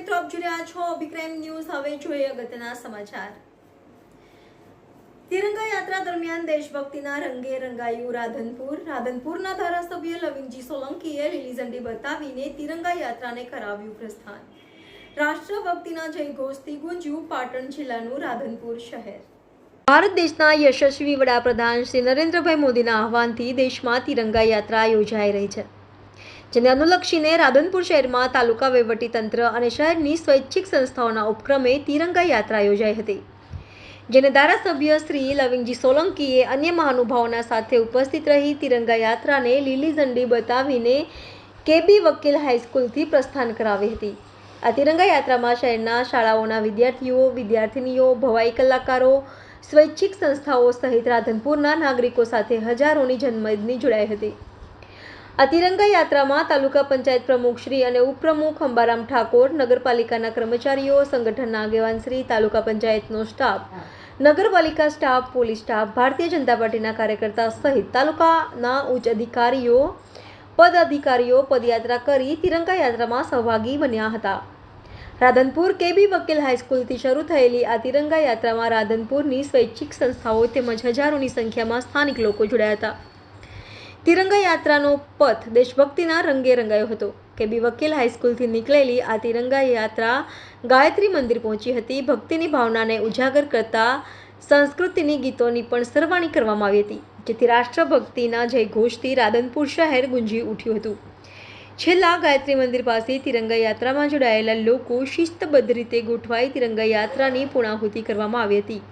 મિત્રો આપ જોઈ રહ્યા છો અભિક્રાઇમ ન્યૂઝ। હવે જોઈએ અગત્યના સમાચાર। તિરંગા યાત્રા દરમિયાન દેશભક્તિના રંગે રંગાયું રાધનપુરના ધારાસભ્ય લવિંગજી સોલંકીએ લીલી ઝંડી બતાવીને તિરંગા યાત્રાને કરાવ્યું પ્રસ્થાન। રાષ્ટ્રભક્તિના જયઘોષથી ગુંજ્યું પાટણ જિલ્લાનું રાધનપુર શહેર। ભારત દેશના યશસ્વી વડાપ્રધાન શ્રી નરેન્દ્રભાઈ મોદીના આહવાનથી દેશમાં તિરંગા યાત્રા યોજાઈ રહી છે, જેને અનુલક્ષીને રાધનપુર શહેરમાં તાલુકા વહીવટીતંત્ર અને શહેરની સ્વૈચ્છિક સંસ્થાઓના ઉપક્રમે તિરંગા યાત્રા યોજાઈ હતી, જેને ધારાસભ્ય શ્રી લવિંગજી સોલંકીએ અન્ય મહાનુભાવોના સાથે ઉપસ્થિત રહી તિરંગા યાત્રાને લીલી ઝંડી બતાવીને કેબી વકીલ હાઈસ્કૂલથી પ્રસ્થાન કરાવી હતી। આ તિરંગા યાત્રામાં શહેરના શાળાઓના વિદ્યાર્થીઓ, વિદ્યાર્થિનીઓ, ભવાઈ કલાકારો, સ્વૈચ્છિક સંસ્થાઓ સહિત રાધનપુરના નાગરિકો સાથે હજારોની જનમેદની જોડાઈ હતી। આ તિરંગા યાત્રામાં તાલુકા પંચાયત પ્રમુખશ્રી અને ઉપપ્રમુખ અંબારામ ઠાકોર, નગરપાલિકાના કર્મચારીઓ, સંગઠનના આગેવાનશ્રી, તાલુકા પંચાયતનો સ્ટાફ, નગરપાલિકા staff, police staff, Bharatiya Janata પાર્ટીના કાર્યકર્તા સહિત તાલુકાના ઉચ્ચ અધિકારીઓ, પદાધિકારીઓ પદયાત્રા કરી તિરંગા યાત્રામાં સહભાગી બન્યા હતા। રાધનપુર કેબી વકીલ હાઈસ્કૂલથી શરૂ થયેલી આ તિરંગા યાત્રામાં રાધનપુરની સ્વૈચ્છિક સંસ્થાઓ તેમજ હજારોની સંખ્યામાં સ્થાનિક લોકો જોડાયા હતા। તિરંગા યાત્રાનો પથ દેશભક્તિના રંગે રંગાયો હતો। કેબી વકીલ હાઈસ્કૂલથી નીકળેલી આ તિરંગા યાત્રા ગાયત્રી મંદિર પહોંચી હતી। ભક્તિની ભાવનાને ઉજાગર કરતા સંસ્કૃતિની ગીતોની પણ સરવાણી કરવામાં આવી હતી, જેથી રાષ્ટ્રભક્તિના જયઘોષથી રાધનપુર શહેર ગુંજી ઉઠ્યું હતું। છેલ્લા ગાયત્રી મંદિર પાસે તિરંગા યાત્રામાં જોડાયેલા લોકો શિસ્તબદ્ધ રીતે ગોઠવાઈ તિરંગા યાત્રાની પૂર્ણાહુતિ કરવામાં આવી હતી।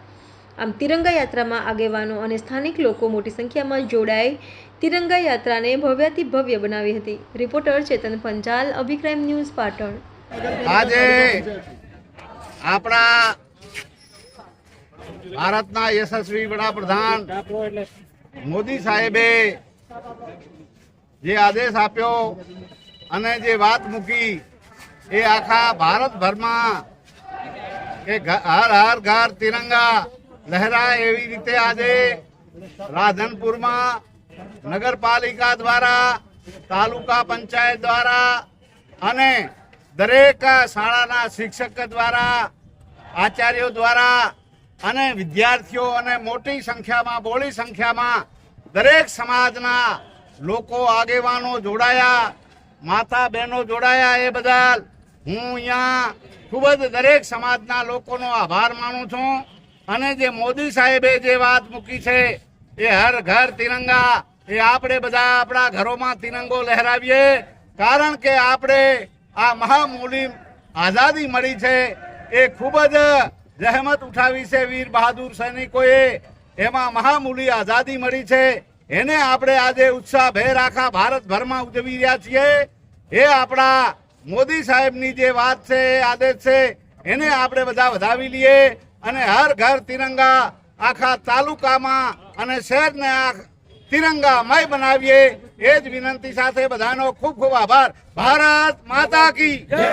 આમ તિરંગા યાત્રામાં આગેવાનો અને સ્થાનિક લોકો મોટી સંખ્યામાં જોડાઈ તિરંગા યાત્રાને ભવ્યાતિ ભવ્ય બનાવી હતી। રિપોર્ટર ચેતન પંચાલ, અભિક્રાઇમ ન્યૂઝ, પાટણ। આજે આપણા ભારતના યશસ્વી વડાપ્રધાન મોદી સાહેબે જે આદેશ આપ્યો અને જે વાત મૂકી એ આખા ભારતભરમાં કે હર હર ઘર તિરંગા લહેરાય એવી રીતે આજે રાધનપુરમાં નગરપાલિકા દ્વારા, તાલુકા પંચાયત દ્વારા અને દરેક શાળાના શિક્ષક દ્વારા, આચાર્યો દ્વારા અને વિદ્યાર્થીઓ અને મોટી સંખ્યામાં, બહોળી સંખ્યામાં દરેક સમાજના લોકો, આગેવાનો જોડાયા, માતા બહેનો જોડાયા। એ બદલ હું અહીંયા ખૂબ જ દરેક સમાજના લોકોનો આભાર માનું છું। અને જે મોદી સાહેબે જે વાત મૂકી છે એ હર ઘર તિરંગા, એ આપણે બધા આપણા ઘરોમાં તિરંગો લહેરાવીએ, કારણ કે આપણે આ મહામૂલી આઝાદી મળી છે એ ખૂબ જ જહેમત ઉઠાવી છે વીર બહાદુર સૈનિકોએ। એમાં મહામૂલી આઝાદી મળી છે, એને આપણે આજે ઉત્સાહભેર આખા ભારતભરમાં ઉજવી રહ્યા છીએ। એ આપણા મોદી સાહેબની જે વાત છે, આદેશ છે, એને આપણે બધા વધાવી લઈએ અને હર ઘર તિરંગા આખા તાલુકામાં અને શહેરને આ તિરંગામય બનાવીએ। એ જ વિનંતી સાથે બધાનો ખૂબ ખૂબ આભાર। ભારત માતા કી જય।